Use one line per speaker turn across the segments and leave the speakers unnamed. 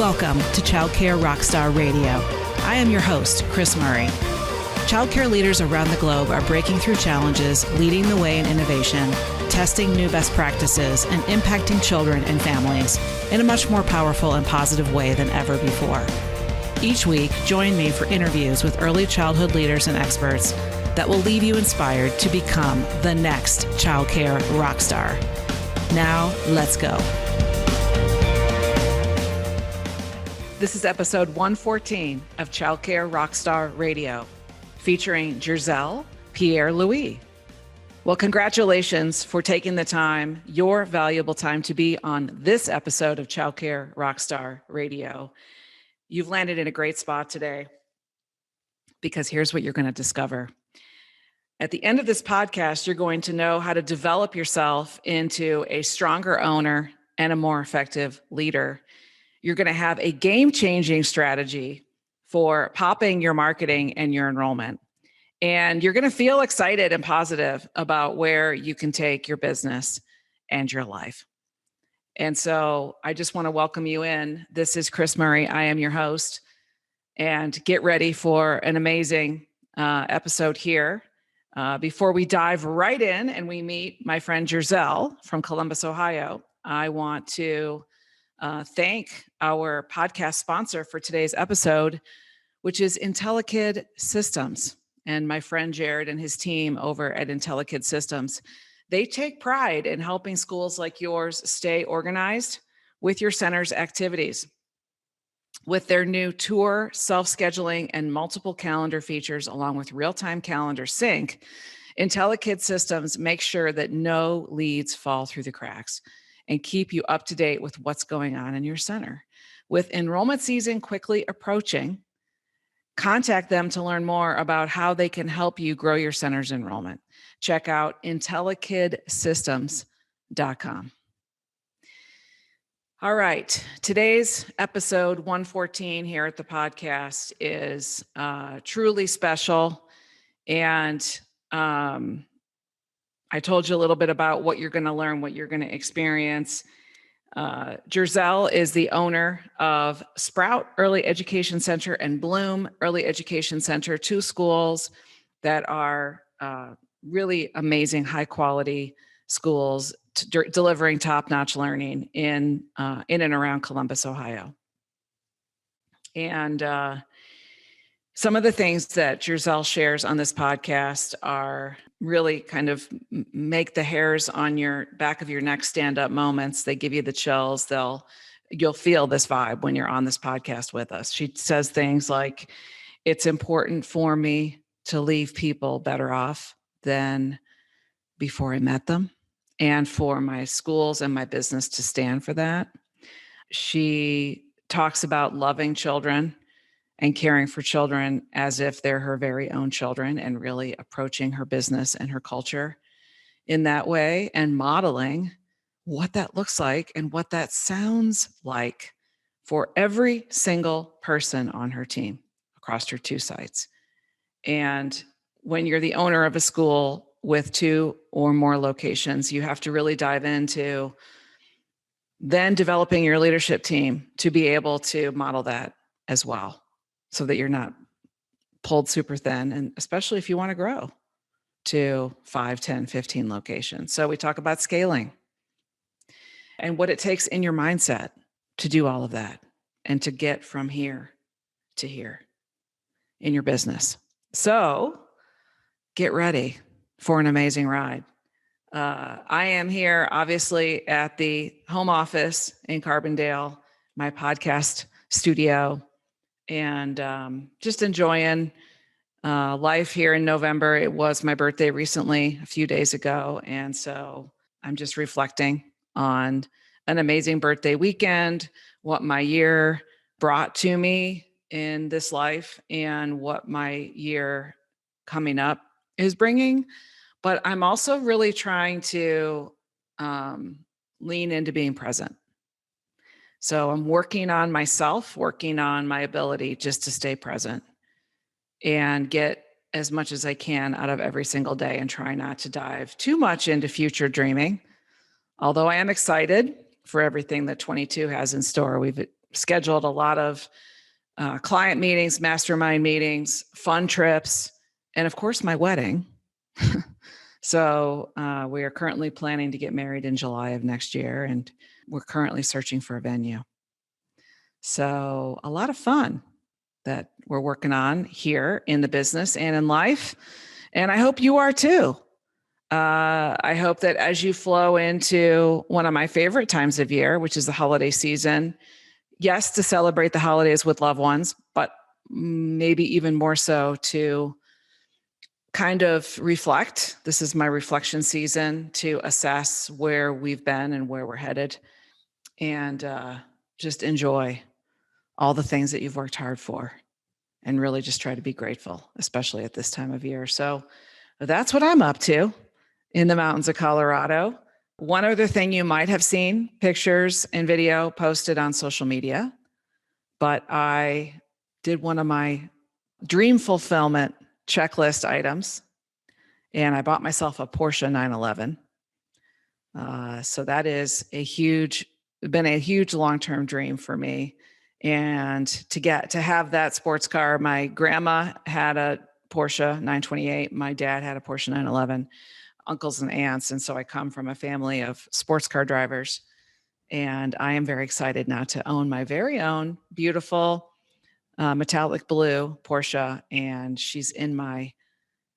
Welcome to Childcare Rockstar Radio. I am your host, Kris Murray. Childcare leaders around the globe are breaking through challenges, leading the way in innovation, testing new best practices, and impacting children and families in a much more powerful and positive way than ever before. Each week, join me for interviews with early childhood leaders and experts that will leave you inspired to become the next childcare rockstar. Now, let's go. This is episode 114 of Childcare Rockstar Radio, featuring Jerzell Pierre-Louis. Well, congratulations for taking the time, your valuable time, to be on this episode of Childcare Rockstar Radio. You've landed in a great spot today because here's what you're going to discover. At the end of this podcast, you're going to know how to develop yourself into a stronger owner and a more effective leader. You're going to have a game-changing strategy for popping your marketing and your enrollment. And you're going to feel excited and positive about where you can take your business and your life. And so I just want to welcome you in. This is Kris Murray. I am your host. And get ready for an amazing episode here. Before we dive right in and we meet my friend Jerzell from Columbus, Ohio, I want to thank our podcast sponsor for today's episode, which is IntelliKid Systems. And my friend Jared and his team over at IntelliKid Systems, they take pride in helping schools like yours stay organized with your center's activities. With their new tour, self-scheduling, and multiple calendar features, along with real-time calendar sync, IntelliKid Systems makes sure that no leads fall through the cracks and keep you up to date with what's going on in your center. With enrollment season quickly approaching, contact them to learn more about how they can help you grow your center's enrollment. Check out IntelliKidSystems.com. All right, today's episode 114 here at the podcast is truly special. And I told you a little bit about what you're going to learn, what you're going to experience. Jerzell is the owner of Sprout Early Education Center and Bloom Early Education Center, two schools that are really amazing, high quality schools delivering top-notch learning in and around Columbus, Ohio. And some of the things that Jerzell shares on this podcast are really kind of make the hairs on your back of your neck stand up moments. They give you the chills. You'll feel this vibe when you're on this podcast with us. She says things like, "It's important for me to leave people better off than before I met them, and for my schools and my business to stand for that." She talks about loving children and caring for children as if they're her very own children, and really approaching her business and her culture in that way, and modeling what that looks like and what that sounds like for every single person on her team across her two sites. And when you're the owner of a school with two or more locations, you have to really dive into then developing your leadership team to be able to model that as well, so that you're not pulled super thin, and especially if you want to grow to 5, 10, 15 locations. So we talk about scaling and what it takes in your mindset to do all of that and to get from here to here in your business. So get ready for an amazing ride. I am here, obviously, at the home office in Carbondale, my podcast studio, and just enjoying life here in November. It was my birthday recently, a few days ago. And so I'm just reflecting on an amazing birthday weekend, what my year brought to me in this life, and what my year coming up is bringing. But I'm also really trying to lean into being present. So I'm working on myself, working on my ability just to stay present and get as much as I can out of every single day, and try not to dive too much into future dreaming. Although I am excited for everything that 22 has in store. We've scheduled a lot of client meetings, mastermind meetings, fun trips, and of course, my wedding. So we are currently planning to get married in July of next year, and we're currently searching for a venue. So a lot of fun that we're working on here in the business and in life. And I hope you are too. I hope that as you flow into one of my favorite times of year, which is the holiday season, yes, to celebrate the holidays with loved ones, but maybe even more so to kind of reflect. This is my reflection season to assess where we've been and where we're headed, and just enjoy all the things that you've worked hard for, and really just try to be grateful, especially at this time of year. So that's what I'm up to in the mountains of Colorado. One other thing, you might have seen pictures and video posted on social media, but I did one of my dream fulfillment checklist items, and I bought myself a Porsche 911. So that is been a huge long-term dream for me. And to have that sports car, my grandma had a Porsche 928. My dad had a Porsche 911, uncles and aunts. And so I come from a family of sports car drivers. And I am very excited now to own my very own beautiful metallic blue Porsche. And she's in my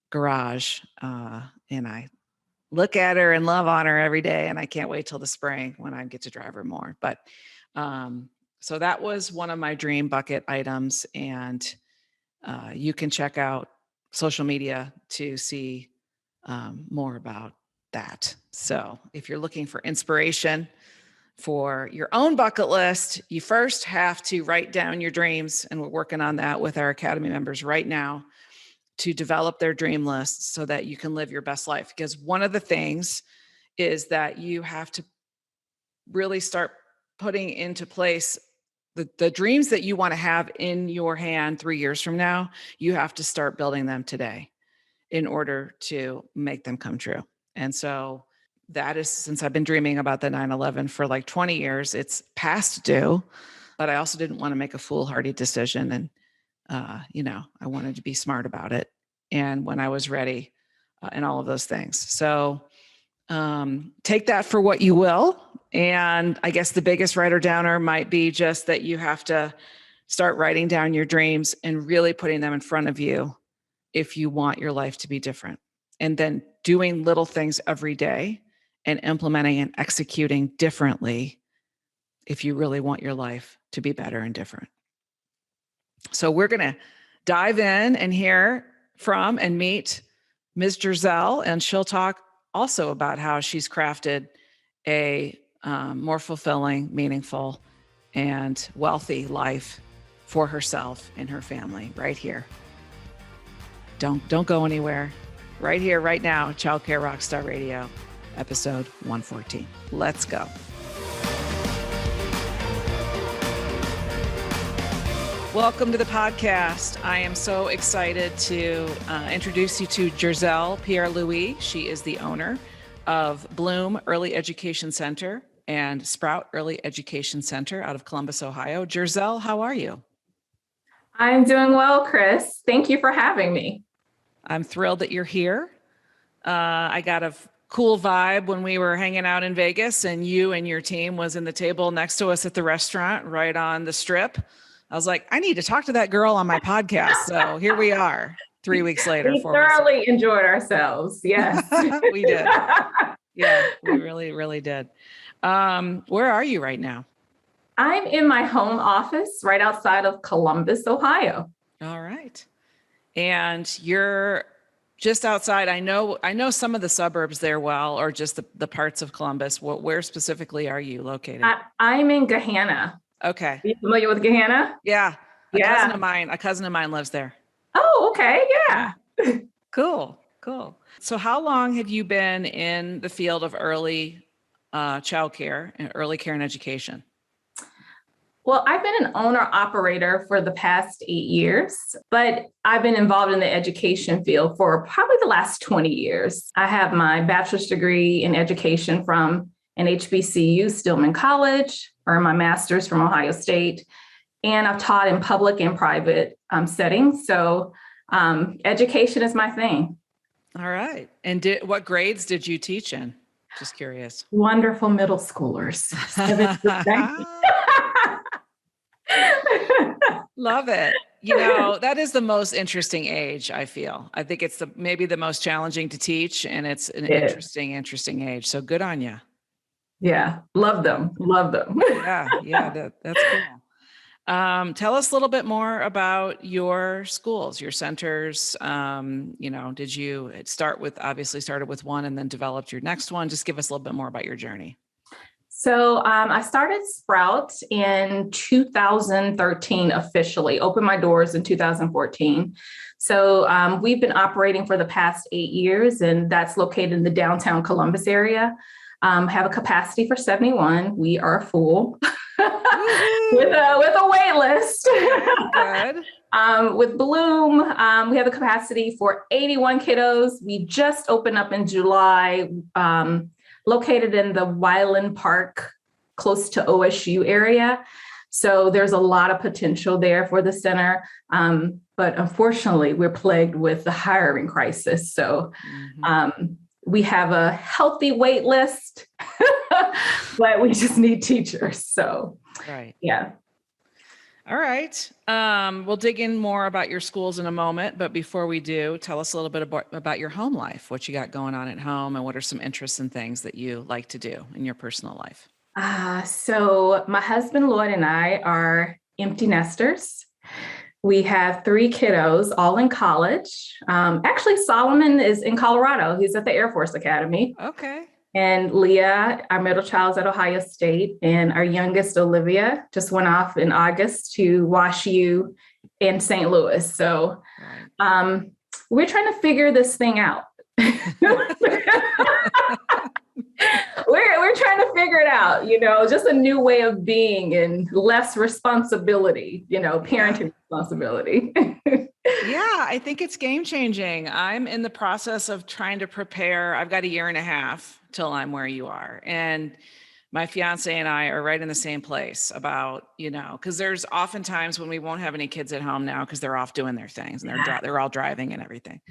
garage. And I look at her and love on her every day. And I can't wait till the spring when I get to drive her more. But so that was one of my dream bucket items. And you can check out social media to see more about that. So if you're looking for inspiration for your own bucket list, you first have to write down your dreams. And we're working on that with our Academy members right now to develop their dream lists so that you can live your best life. Because one of the things is that you have to really start putting into place the dreams that you want to have in your hand 3 years from now. You have to start building them today in order to make them come true. And so that is, since I've been dreaming about the 911 for like 20 years, it's past due, but I also didn't want to make a foolhardy decision. And, I wanted to be smart about it. And when I was ready and all of those things. So take that for what you will. And I guess the biggest writer downer might be just that you have to start writing down your dreams and really putting them in front of you if you want your life to be different. And then doing little things every day and implementing and executing differently if you really want your life to be better and different. So we're going to dive in and hear from and meet Ms. Jerzell, and she'll talk also about how she's crafted a more fulfilling, meaningful, and wealthy life for herself and her family right here. Don't go anywhere. Right here, right now, Childcare Rockstar Radio, episode 114. Let's go. Welcome to the podcast. I am so excited to introduce you to Jerzell Pierre-Louis. She is the owner of Bloom Early Education Center and Sprout Early Education Center out of Columbus, Ohio. Jerzell, how are you?
I'm doing well, Kris. Thank you for having me.
I'm thrilled that you're here. I got a cool vibe when we were hanging out in Vegas and you and your team was in the table next to us at the restaurant right on the Strip. I was like, I need to talk to that girl on my podcast. So here we are 3 weeks later.
We thoroughly enjoyed ourselves. Yes.
We did. Yeah, we really, really did. Where are you right now?
I'm in my home office right outside of Columbus, Ohio.
All right. And you're just outside. I know some of the suburbs there well, or just the parts of Columbus. Where specifically are you located?
I'm in Gahanna.
Okay.
Are you familiar with Gahanna?
Yeah. A cousin of mine lives there.
Oh, okay. Yeah.
Cool. So how long have you been in the field of early childcare and early care and education?
Well, I've been an owner operator for the past 8 years, but I've been involved in the education field for probably the last 20 years. I have my bachelor's degree in education from an HBCU, Stillman College. earned my master's from Ohio State, and I've taught in public and private settings. So education is my thing.
All right. And what grades did you teach in? Just curious.
Wonderful middle schoolers. 7th to 9th.
Love it. You know, that is the most interesting age, I feel. I think it's maybe the most challenging to teach, and it's an interesting age. So good on you.
Yeah. Love them. Love them.
Yeah, that's cool. Tell us a little bit more about your schools, your centers. Did you obviously started with one and then developed your next one? Just give us a little bit more about your journey.
So I started Sprout in 2013 officially, opened my doors in 2014. So we've been operating for the past 8 years, and that's located in the downtown Columbus area. Have a capacity for 71. We are full with a wait list.
Good.
With Bloom, we have a capacity for 81 kiddos. We just opened up in July, located in the Wyland Park, close to OSU area. So there's a lot of potential there for the center. But unfortunately, we're plagued with the hiring crisis. So we have a healthy wait list, but we just need teachers. So,
right.
Yeah.
All right. We'll dig in more about your schools in a moment. But before we do, tell us a little bit about your home life, what you got going on at home, and what are some interests and things that you like to do in your personal life?
So my husband, Lloyd, and I are empty nesters. We have 3 kiddos, all in college. Actually, Solomon is in Colorado. He's at the Air Force Academy.
Okay.
And Leah, our middle child's at Ohio State. And our youngest, Olivia, just went off in August to WashU in St. Louis. So we're trying to figure this thing out. We're trying to figure it out, just a new way of being and less responsibility, parenting responsibility.
Yeah, I think it's game changing. I'm in the process of trying to prepare. I've got a year and a half till I'm where you are. And my fiance and I are right in the same place about, because there's oftentimes when we won't have any kids at home now because they're off doing their things and they're all driving and everything.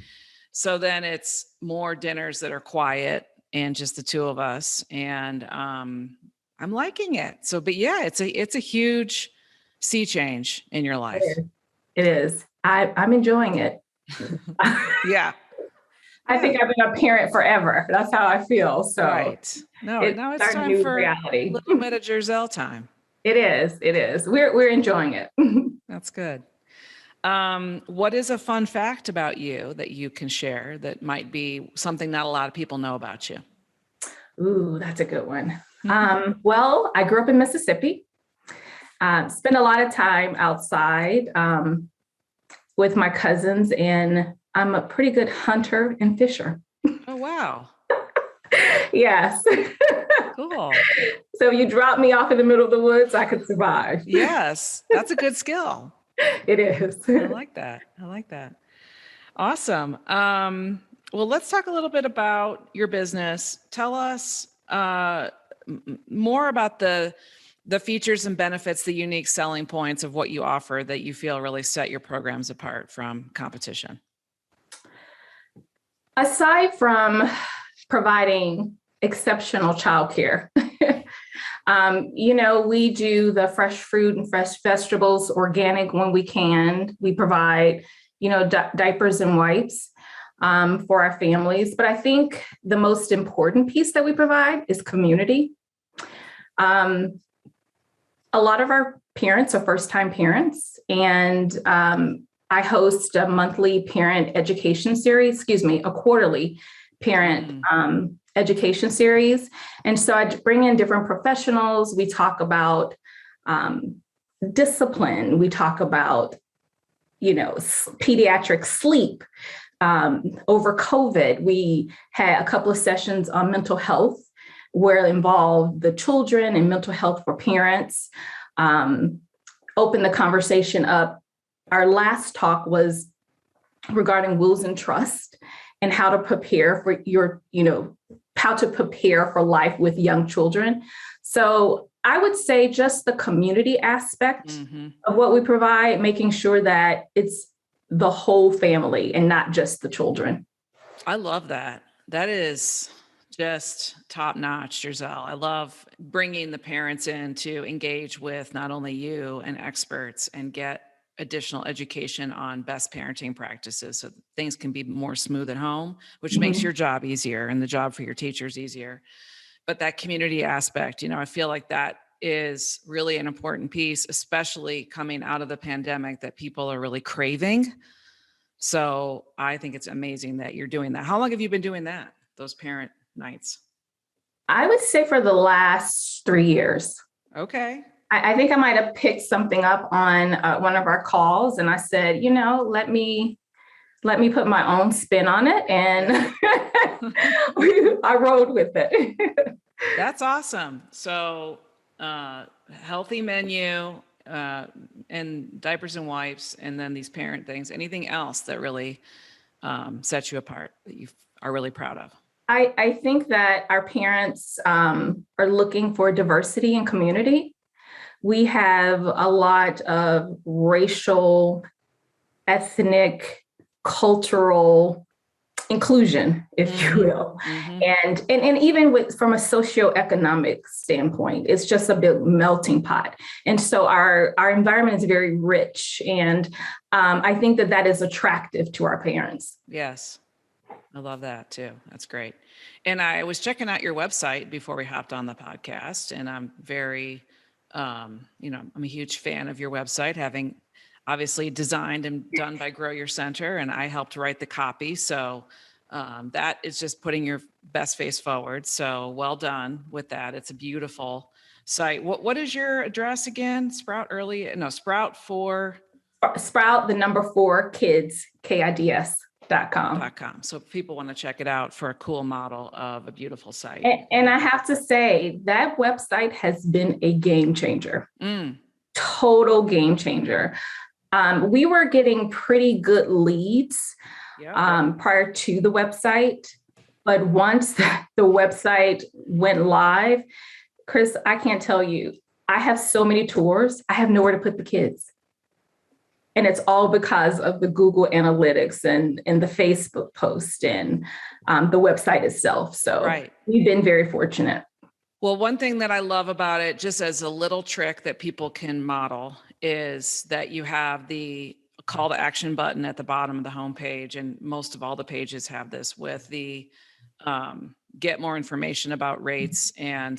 So then it's more dinners that are quiet and just the 2 of us. And I'm liking it. So, but yeah, it's a huge sea change in your life.
It is. I'm enjoying it.
Yeah.
I think I've been a parent forever. That's how I feel. So
right. Now it's time for reality. A little bit of Jerzell time.
It is. We're enjoying it.
That's good. What is a fun fact about you that you can share that might be something not a lot of people know about you?
Ooh, that's a good one. Well, I grew up in Mississippi. Spent a lot of time outside with my cousins, and I'm a pretty good hunter and fisher.
Oh, wow.
Yes.
Cool.
So you drop me off in the middle of the woods, I could survive.
Yes, that's a good skill.
It is.
I like that. Awesome. Well, let's talk a little bit about your business. Tell us more about the features and benefits, the unique selling points of what you offer that you feel really set your programs apart from competition.
Aside from providing exceptional childcare, we do the fresh fruit and fresh vegetables, organic when we can. We provide, diapers and wipes for our families. But I think the most important piece that we provide is community. A lot of our parents are first-time parents, and I host a monthly parent education series, a quarterly parent education series. And so I bring in different professionals. We talk about discipline. We talk about, pediatric sleep. Over COVID, we had a couple of sessions on mental health where it involved the children and mental health for parents. Open the conversation up. Our last talk was regarding wills and trust and how to prepare for how to prepare for life with young children. So I would say just the community aspect
Mm-hmm.
of what we provide, making sure that it's the whole family and not just the children.
I love that. That is just top notch, Jerzell. I love bringing the parents in to engage with not only you and experts and get additional education on best parenting practices so that things can be more smooth at home, which makes your job easier and the job for your teachers easier. But that community aspect, I feel like that is really an important piece, especially coming out of the pandemic that people are really craving. So I think it's amazing that you're doing that. How long have you been doing that, those parent nights?
I would say for the last 3 years.
Okay.
I think I might have picked something up on one of our calls, and I said, let me put my own spin on it, and I rode with it.
That's awesome. So healthy menu and diapers and wipes, and then these parent things. Anything else that really sets you apart that you are really proud of?
I think that our parents are looking for diversity and community. We have a lot of racial, ethnic, cultural inclusion, if you will. And even from a socioeconomic standpoint, it's just a big melting pot. And so our environment is very rich. And I think that is attractive to our parents.
Yes. I love that too. That's great. And I was checking out your website before we hopped on the podcast, and I'm very, I'm a huge fan of your website, having obviously designed and done by Grow Your Center, and I helped write the copy. So that is just putting your best face forward. So well done with that. It's a beautiful site. What is your address again? Sprout the
number 4 kids, KIDS.com.
So if people want to check it out for a cool model of a beautiful site.
And I have to say that website has been a game changer. Total game changer. We were getting pretty good leads prior to the website, but once the website went live, Kris, I can't tell you, I have so many tours, I have nowhere to put the kids. And it's all because of the Google Analytics and the Facebook post and the website itself. So we've been very fortunate.
Well, one thing that I love about it, just as a little trick that people can model, is that you have the call to action button at the bottom of the homepage. And most of all the pages have this with the get more information about rates and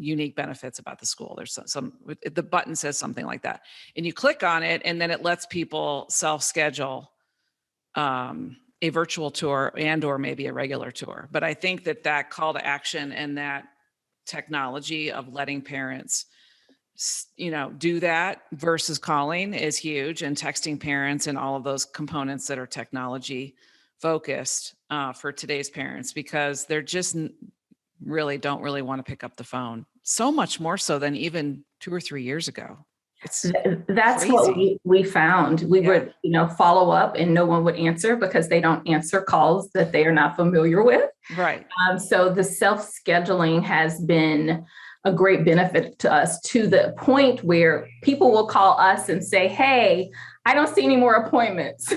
unique benefits about the school. There's the button says something like that, and you click on it, and then it lets people self-schedule a virtual tour or maybe a regular tour. But I think that call to action and that technology of letting parents, do that versus calling is huge, and texting parents and all of those components that are technology focused for today's parents, because they're just don't really want to pick up the phone, so much more so than even 2 or 3 years ago.
That's crazy. What we found. We would, follow up and no one would answer because they don't answer calls that they are not familiar with.
Right.
So the self-scheduling has been a great benefit to us, to the point where people will call us and say, "Hey, I don't see any more appointments.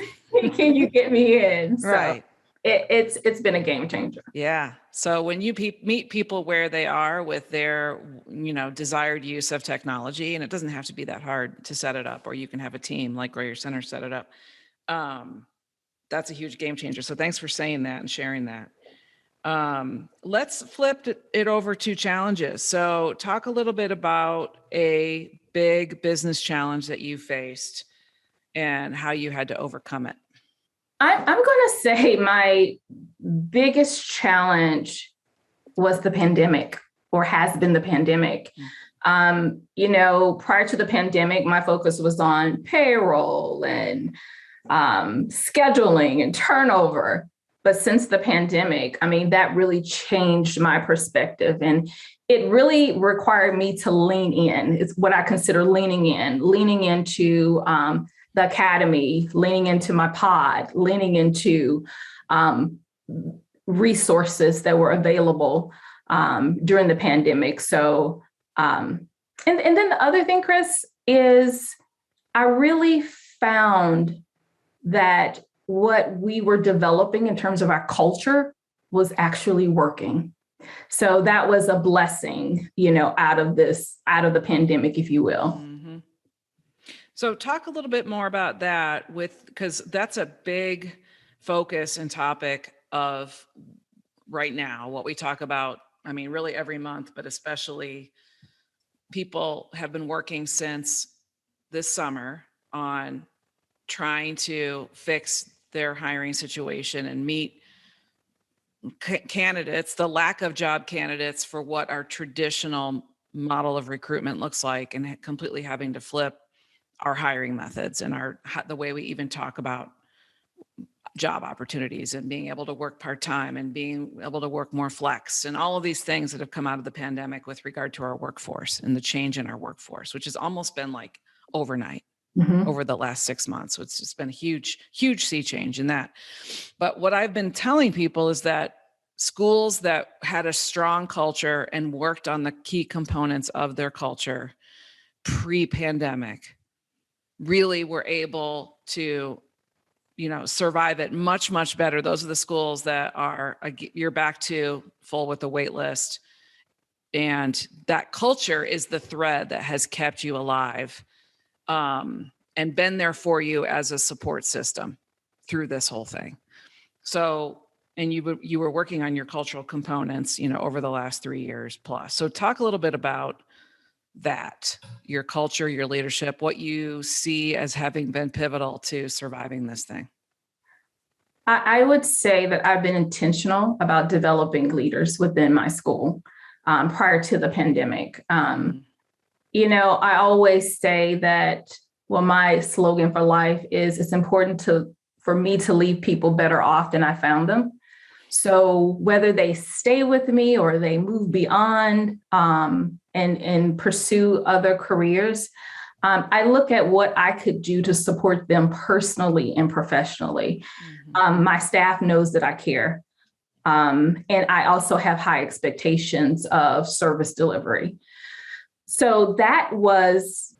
Can you get me in?" So
right.
It's been a game changer.
Yeah. So when you meet people where they are with their, desired use of technology, and it doesn't have to be that hard to set it up, or you can have a team like Grow Your Center set it up. That's a huge game changer. So thanks for saying that and sharing that. Let's flip it over to challenges. So talk a little bit about a big business challenge that you faced and how you had to overcome it.
I'm going to say my biggest challenge was the pandemic, or has been the pandemic. Prior to the pandemic, my focus was on payroll and scheduling and turnover. But since the pandemic, that really changed my perspective. And it really required me to lean in. It's what I consider leaning into the academy, leaning into my pod, leaning into resources that were available during the pandemic. So And then the other thing, Kris, is I really found that what we were developing in terms of our culture was actually working. So that was a blessing, out of the pandemic, if you will.
Mm-hmm. So talk a little bit more about that because that's a big focus and topic of right now, what we talk about, I mean, really every month, but especially people have been working since this summer on trying to fix their hiring situation and meet candidates, the lack of job candidates for what our traditional model of recruitment looks like, and completely having to flip our hiring methods and the way we even talk about job opportunities and being able to work part-time and being able to work more flex and all of these things that have come out of the pandemic with regard to our workforce and the change in our workforce, which has almost been like overnight over the last 6 months. So it's just been a huge, huge sea change in that. But what I've been telling people is that schools that had a strong culture and worked on the key components of their culture pre-pandemic really were able to survive it much, much better. Those are the schools that you're back to full with the wait list. And that culture is the thread that has kept you alive and been there for you as a support system through this whole thing. So, and you were working on your cultural components, over the last 3 years plus. So talk a little bit about that, your culture, your leadership, what you see as having been pivotal to surviving this thing.
I would say that I've been intentional about developing leaders within my school prior to the pandemic. I always say that, my slogan for life is it's important for me to leave people better off than I found them. So whether they stay with me or they move beyond and pursue other careers, I look at what I could do to support them personally and professionally. My staff knows that I care. And I also have high expectations of service delivery. So that is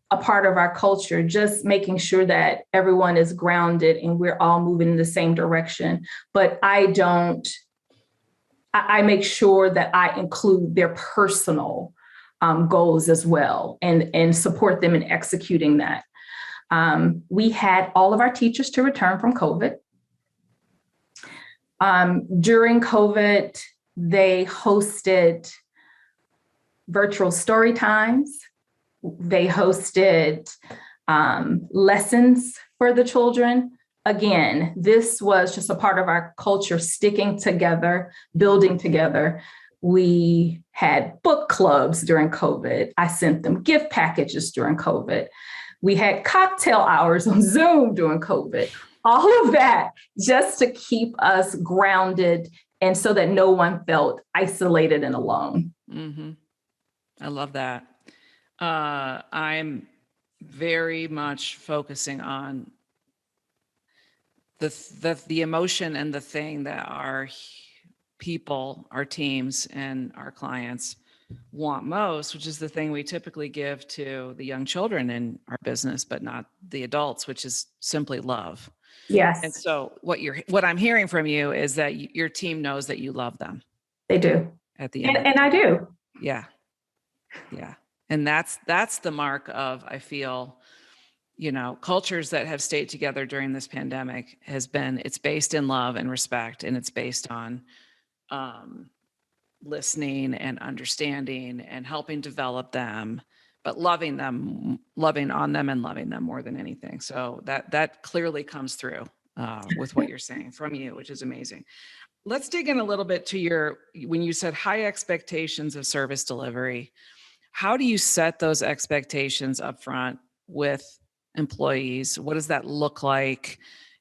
a part of our culture, just making sure that everyone is grounded and we're all moving in the same direction. But I make sure that I include their personal goals as well and support them in executing that. We had all of our teachers to return from COVID. During COVID, they hosted virtual story times. They hosted lessons for the children. Again, this was just a part of our culture, sticking together, building together. We had book clubs during COVID. I sent them gift packages during COVID. We had cocktail hours on Zoom during COVID. All of that just to keep us grounded and so that no one felt isolated and alone.
Mm-hmm. I love that. I'm very much focusing on the emotion and the thing that our people, our teams, and our clients want most, which is the thing we typically give to the young children in our business, but not the adults, which is simply love.
Yes.
And so what I'm hearing from you is that your team knows that you love them.
They do.
At the end.
And I do.
Yeah. Yeah. And that's the mark of, I feel, cultures that have stayed together during this pandemic it's based in love and respect, and it's based on listening and understanding and helping develop them, but loving on them and loving them more than anything. So that clearly comes through with what you're saying from you, which is amazing. Let's dig in a little bit to when you said high expectations of service delivery. How do you set those expectations up front with employees? What does that look like?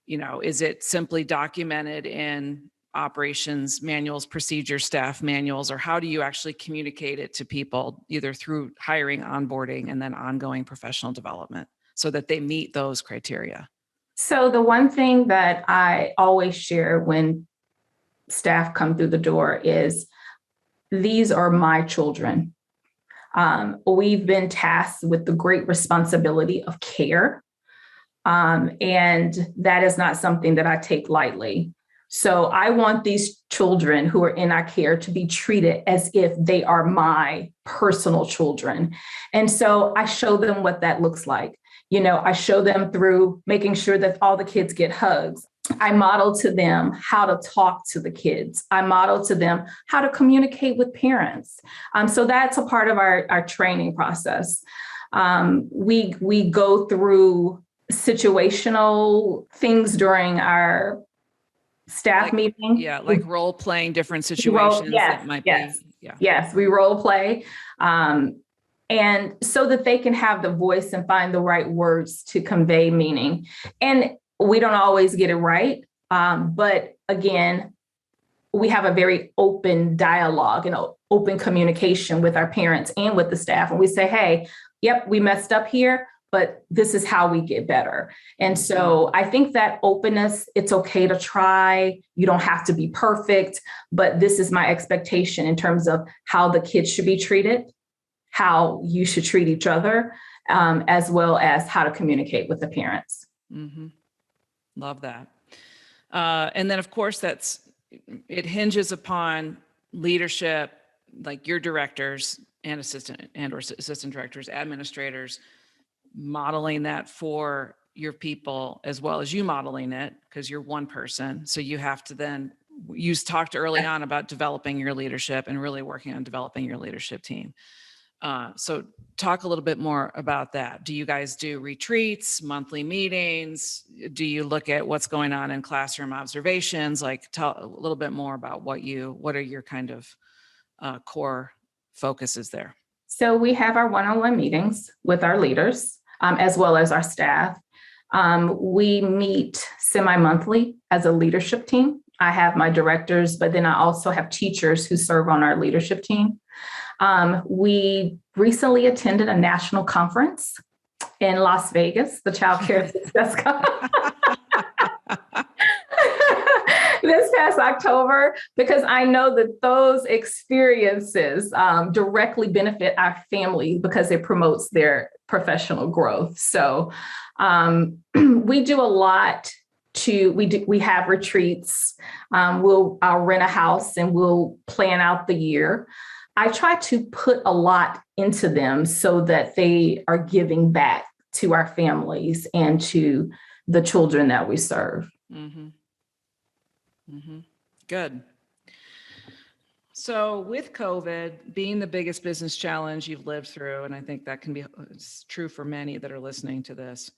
Is it simply documented in operations manuals, procedures, staff manuals, or how do you actually communicate it to people, either through hiring, onboarding, and then ongoing professional development so that they meet those criteria?
So the one thing that I always share when staff come through the door is these are my children. We've been tasked with the great responsibility of care. And that is not something that I take lightly. So I want these children who are in our care to be treated as if they are my personal children. And so I show them what that looks like. I show them through making sure that all the kids get hugs. I model to them how to talk to the kids. I model to them how to communicate with parents. So that's a part of our training process. We go through situational things during our staff meeting.
Yeah, like role playing different situations that might be. Yeah.
Yes, we role play. And so that they can have the voice and find the right words to convey meaning. And we don't always get it right. But again, we have a very open dialogue and open communication with our parents and with the staff. And we say, hey, yep, we messed up here, but this is how we get better. And so I think that openness, it's okay to try. You don't have to be perfect, but this is my expectation in terms of how the kids should be treated, how you should treat each other, as well as how to communicate with the parents.
Mm-hmm. Love that. And then, of course, it hinges upon leadership, like your directors and assistant directors, administrators, modeling that for your people as well as you modeling it, because you're one person. So you have to then, you talked early on about developing your leadership and really working on developing your leadership team. So talk a little bit more about that. Do you guys do retreats, monthly meetings? Do you look at what's going on in classroom observations? Like tell a little bit more about what are your kind of core focuses there?
So we have our one-on-one meetings with our leaders, as well as our staff. We meet semi-monthly as a leadership team. I have my directors, but then I also have teachers who serve on our leadership team. We recently attended a national conference in Las Vegas, the Childcare Success Conference. This past October, because I know that those experiences directly benefit our family because it promotes their professional growth. So we do a lot. We have retreats. I'll rent a house and we'll plan out the year. I try to put a lot into them so that they are giving back to our families and to the children that we serve.
Mm-hmm. Mm-hmm. Good. So with COVID being the biggest business challenge you've lived through, and I think that it's true for many that are listening to this,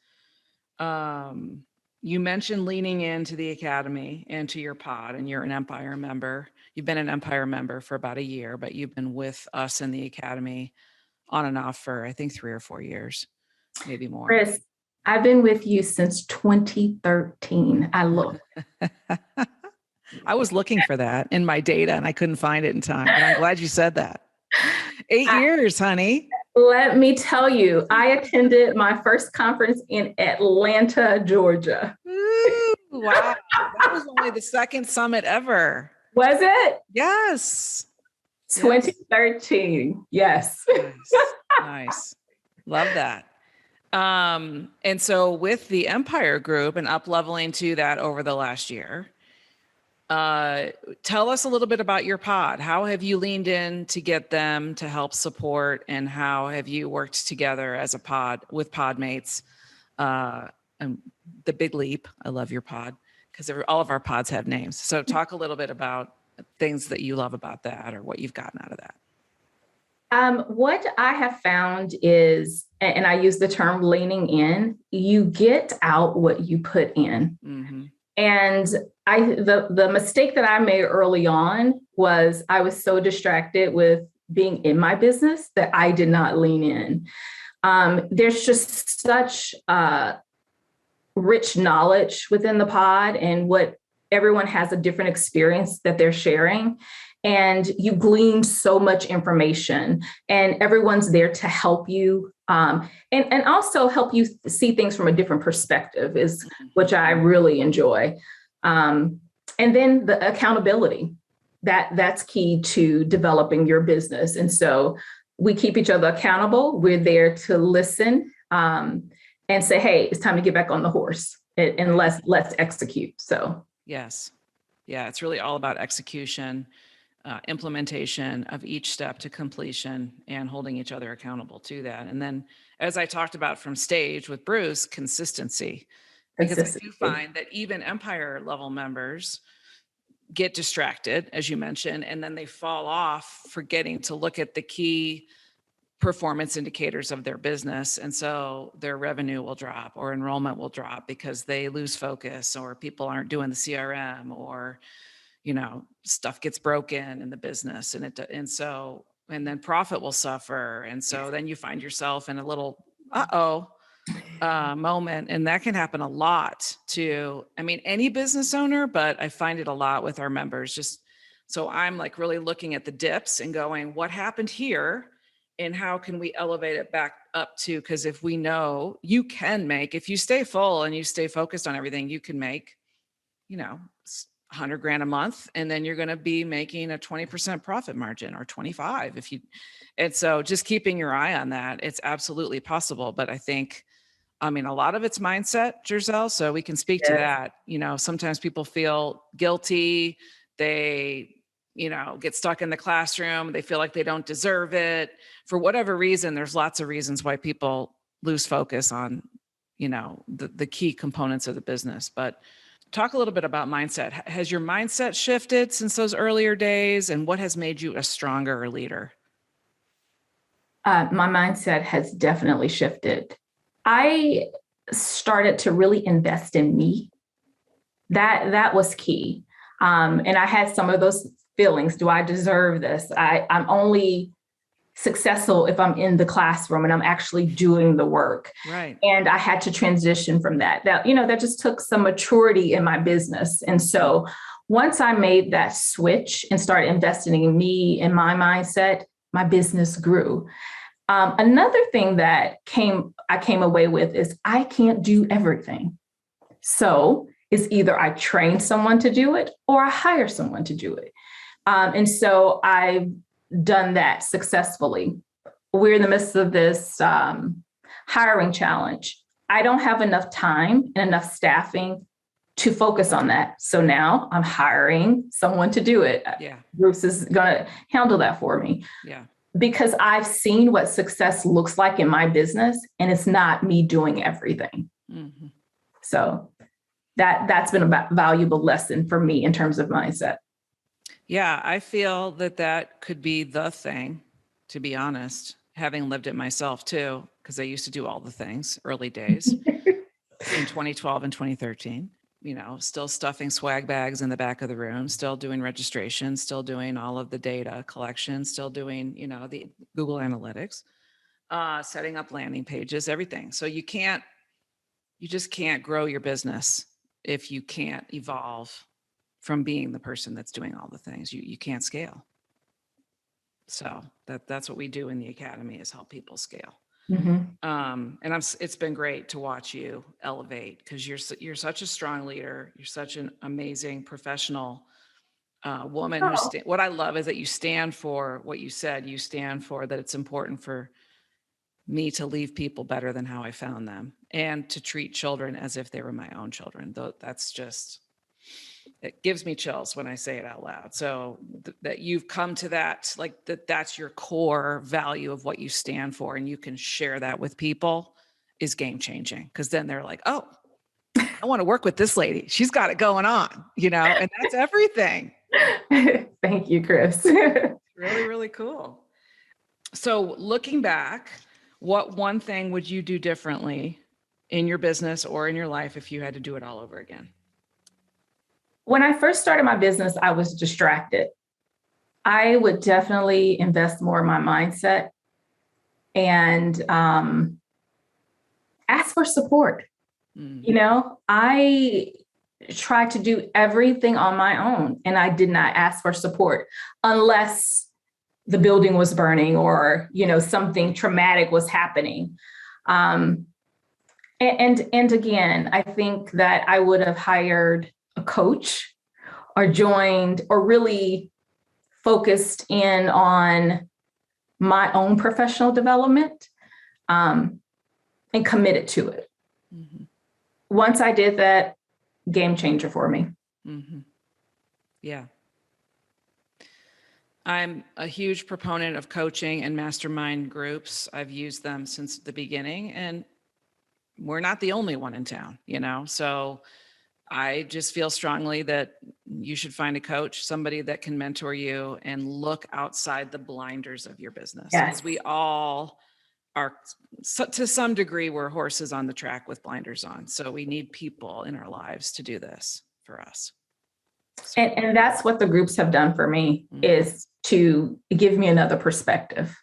you mentioned leaning into the Academy and to your pod, and you're an Empire member. You've been an Empire member for about a year, but you've been with us in the Academy on and off for, I think, 3 or 4 years, maybe more.
Kris, I've been with you since 2013.
I was looking for that in my data and I couldn't find it in time. And I'm glad you said that. 8 years, honey.
Let me tell you, I attended my first conference in Atlanta, Georgia.
Ooh, wow. That was only the second summit ever.
Was it?
Yes.
2013. Yes.
Nice. Love that. And so with the Empire Group and up-leveling to that over the last year, tell us a little bit about your pod. How have you leaned in to get them to help support, and how have you worked together as a pod with podmates? And the Big Leap. I love your pod because all of our pods have names. So talk a little bit about things that you love about that or what you've gotten out of that.
What I have found is, and I use the term leaning in, you get out what you put in. Mm-hmm. And the mistake that I made early on was I was so distracted with being in my business that I did not lean in. There's just such rich knowledge within the pod, and what everyone has a different experience that they're sharing. And you glean so much information, and everyone's there to help you and also help you see things from a different perspective, which I really enjoy. And then the accountability. that's key to developing your business. And so we keep each other accountable. We're there to listen, and say, hey, it's time to get back on the horse, and let's execute. So
yes. Yeah, it's really all about execution, implementation of each step to completion, and holding each other accountable to that. And then, as I talked about from stage with Bruce, consistency. Because I do find that even empire level members get distracted, as you mentioned, and then they fall off forgetting to look at the key performance indicators of their business. And so their revenue will drop or enrollment will drop because they lose focus, or people aren't doing the CRM, or, stuff gets broken in the business, and then profit will suffer. And so then you find yourself in a little, moment. And that can happen a lot to, any business owner, but I find it a lot with our members. Just so I'm like really looking at the dips and going, what happened here? And how can we elevate it back up to, because if we know you can make, if you stay full and you stay focused on everything, you can make, 100 grand a month, and then you're going to be making a 20% profit margin, or 25 and so just keeping your eye on that, it's absolutely possible. But I think, a lot of it's mindset, Jerzell, so we can speak to that. Sometimes people feel guilty. They, get stuck in the classroom. They feel like they don't deserve it for whatever reason. There's lots of reasons why people lose focus on, the key components of the business. But talk a little bit about mindset. Has your mindset shifted since those earlier days, and what has made you a stronger leader?
My mindset has definitely shifted. I started to really invest in me. That was key. And I had some of those feelings. Do I deserve this? I'm only successful if I'm in the classroom and I'm actually doing the work.
Right.
And I had to transition from that. That just took some maturity in my business. And so once I made that switch and started investing in me and my mindset, my business grew. Another thing that I came away with is I can't do everything. So it's either I train someone to do it or I hire someone to do it. And so I've done that successfully. We're in the midst of this hiring challenge. I don't have enough time and enough staffing to focus on that. So now I'm hiring someone to do it.
Yeah.
Bruce is going to handle that for me.
Yeah.
Because I've seen what success looks like in my business, and it's not me doing everything.
Mm-hmm.
So that's been a valuable lesson for me in terms of mindset.
Yeah, I feel that could be the thing, to be honest, having lived it myself too, because I used to do all the things early days in 2012 and 2013. Still stuffing swag bags in the back of the room, still doing registration, still doing all of the data collection, still doing, the Google Analytics, setting up landing pages, everything. So you just can't grow your business if you can't evolve from being the person that's doing all the things. You can't scale. So that's what we do in the academy, is help people scale.
Mm-hmm.
And it's been great to watch you elevate, because you're such a strong leader. You're such an amazing professional woman. What I love is that you stand for what you said. You stand for that it's important for me to leave people better than how I found them, and to treat children as if they were my own children. That's just, it gives me chills when I say it out loud. So that you've come to that, like that's your core value of what you stand for, and you can share that with people, is game changing. Because then they're like, oh, I want to work with this lady. She's got it going on, and that's everything.
Thank you, Kris.
Really, really cool. So looking back, what one thing would you do differently in your business or in your life if you had to do it all over again?
When I first started my business, I was distracted. I would definitely invest more in my mindset and ask for support. I tried to do everything on my own, and I did not ask for support unless the building was burning or, something traumatic was happening. And again, I think that I would have hired a coach or joined or really focused in on my own professional development, and committed to it.
Mm-hmm.
Once I did that, game changer for me.
Mm-hmm. Yeah. I'm a huge proponent of coaching and mastermind groups. I've used them since the beginning, and we're not the only one in town, So I just feel strongly that you should find a coach, somebody that can mentor you and look outside the blinders of your business.
Yes.
Because we all are, to some degree, we're horses on the track with blinders on. So we need people in our lives to do this for us. So.
And that's what the groups have done for me, is to give me another perspective.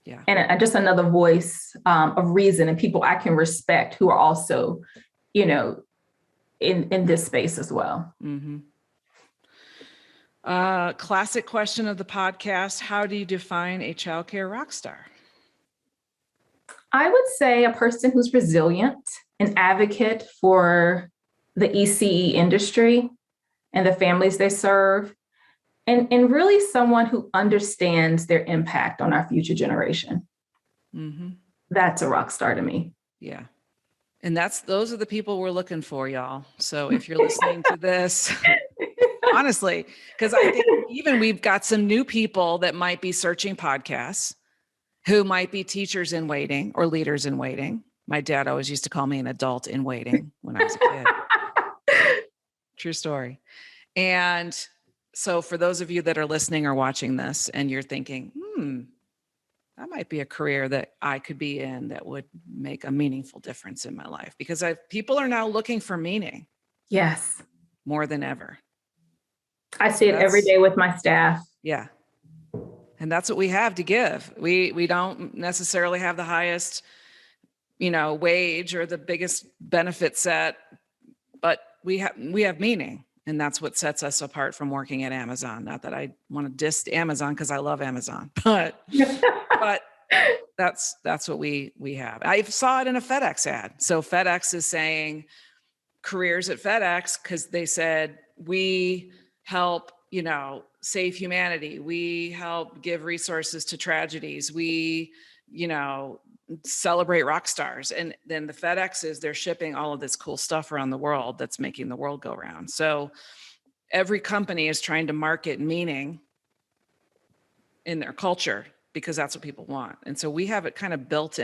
Yeah.
And just another voice of reason, and people I can respect who are also, in this space as well.
Mm-hmm. Classic question of the podcast: how do you define a childcare rock star?
I would say a person who's resilient, an advocate for the ECE industry and the families they serve, and really someone who understands their impact on our future generation.
Mm-hmm.
That's a rock star to me.
Yeah. And those are the people we're looking for, y'all. So if you're listening to this, honestly, because I think even we've got some new people that might be searching podcasts, who might be teachers in waiting or leaders in waiting. My dad always used to call me an adult in waiting when I was a kid. True story. And so for those of you that are listening or watching this and you're thinking, that might be a career that I could be in that would make a meaningful difference in my life, because people are now looking for meaning.
Yes.
More than ever.
I see it every day with my staff.
Yeah. And that's what we have to give. We don't necessarily have the highest, wage or the biggest benefit set, but we have meaning. And that's what sets us apart from working at Amazon. Not that I want to diss Amazon, because I love Amazon, but that's what we have. I saw it in a FedEx ad. So FedEx is saying careers at FedEx, because they said, we help, save humanity. We help give resources to tragedies. We, celebrate rock stars. And then the FedEx they're shipping all of this cool stuff around the world that's making the world go round. So every company is trying to market meaning in their culture, because that's what people want. And so we have it kind of baked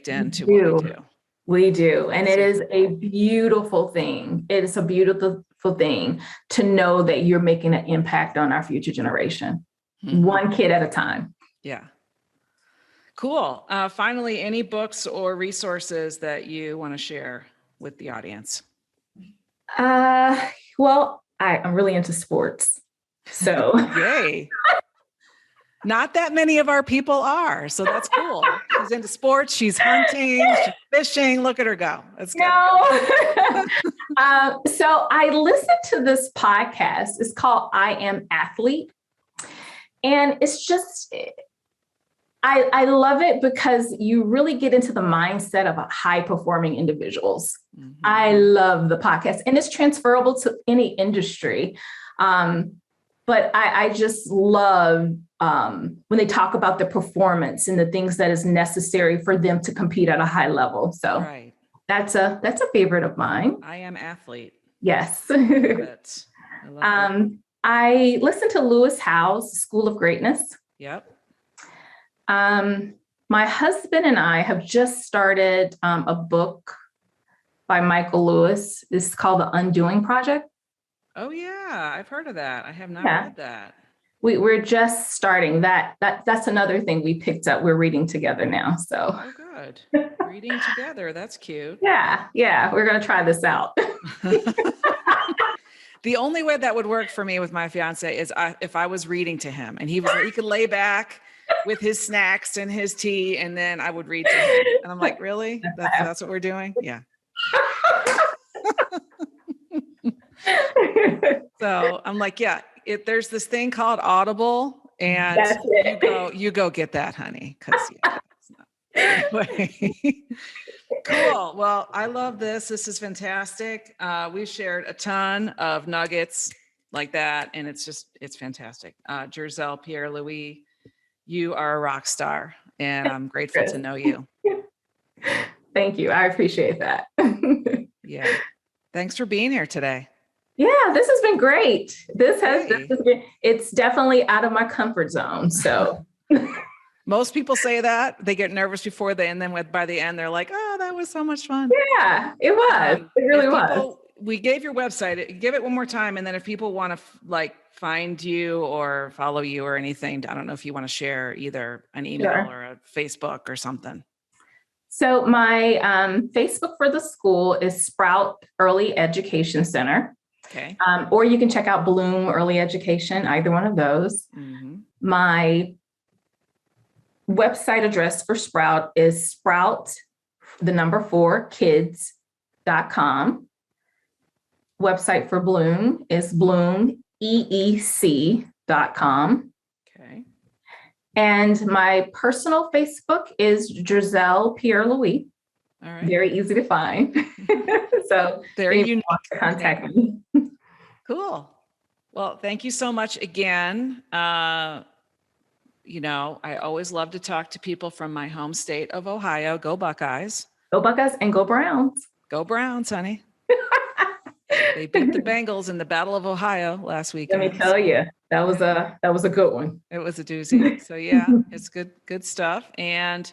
into what we do.
We do. And it is a beautiful thing. It is a beautiful thing to know that you're making an impact on our future generation, one kid at a time.
Yeah. Cool. Finally, any books or resources that you want to share with the audience?
Well, I'm really into sports. So
yay. Not that many of our people are. So that's cool. She's into sports. She's hunting. She's fishing. Look at her go. That's good.
No. So I listened to this podcast. It's called I Am Athlete. And it's just, I love it because you really get into the mindset of high performing individuals. Mm-hmm. I love the podcast, and it's transferable to any industry. But I just love when they talk about the performance and the things that is necessary for them to compete at a high level. So
right.
That's a favorite of mine.
I Am Athlete.
Yes.
I love it.
I listen to Lewis Howes' School of Greatness.
Yep.
My husband and I have just started a book by Michael Lewis. It's called The Undoing Project.
Oh yeah, I've heard of that. I have not read that.
We're just starting that. That's another thing we picked up. We're reading together now. So.
Oh, good. Reading together. That's cute.
Yeah. We're gonna try this out.
The only way that would work for me with my fiance is if I was reading to him, and he could lay back with his snacks and his tea, and then I would read to him. And I'm like, really? That's what we're doing? Yeah. So I'm like, yeah, there's this thing called Audible, and you go get that, honey. Anyway. Cool. Well, I love this. This is fantastic. We've shared a ton of nuggets, like that. And it's fantastic. Jerzell Pierre-Louis, you are a rock star, and I'm grateful
Kris.
to know you.
Thank you. I appreciate that.
Yeah. Thanks for being here today.
Yeah, this has been great.
Hey.
It's definitely out of my comfort zone. So
Most people say that they get nervous before and then by the end, they're like, oh, that was so much fun.
yeah, it was. It really was.
We gave your website, give it one more time. And then if people want to find you or follow you or anything, I don't know if you want to share either an email or a Facebook or something.
So my Facebook for the school is Sprout Early Education Center.
Okay.
Or you can check out Bloom Early Education, either one of those.
Mm-hmm.
My website address for Sprout is sprout4kids.com. Website for Bloom is bloomeec.com.
Okay.
And my personal Facebook is Jerzell Pierre-Louis.
All right.
Very easy to find. So
very unique.
Contact me.
Cool. Well, thank you so much again. I always love to talk to people from my home state of Ohio. Go Buckeyes.
Go Buckeyes and go Browns.
Go Browns, honey. They beat the Bengals in the Battle of Ohio last weekend.
Let me tell you, that was a good one.
It was a doozy. So yeah, it's good stuff. And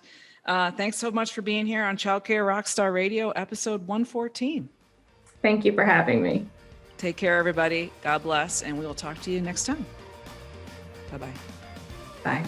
thanks so much for being here on Childcare Rockstar Radio, episode 114.
Thank you for having me.
Take care, everybody. God bless, and we will talk to you next time. Bye-bye.
Bye.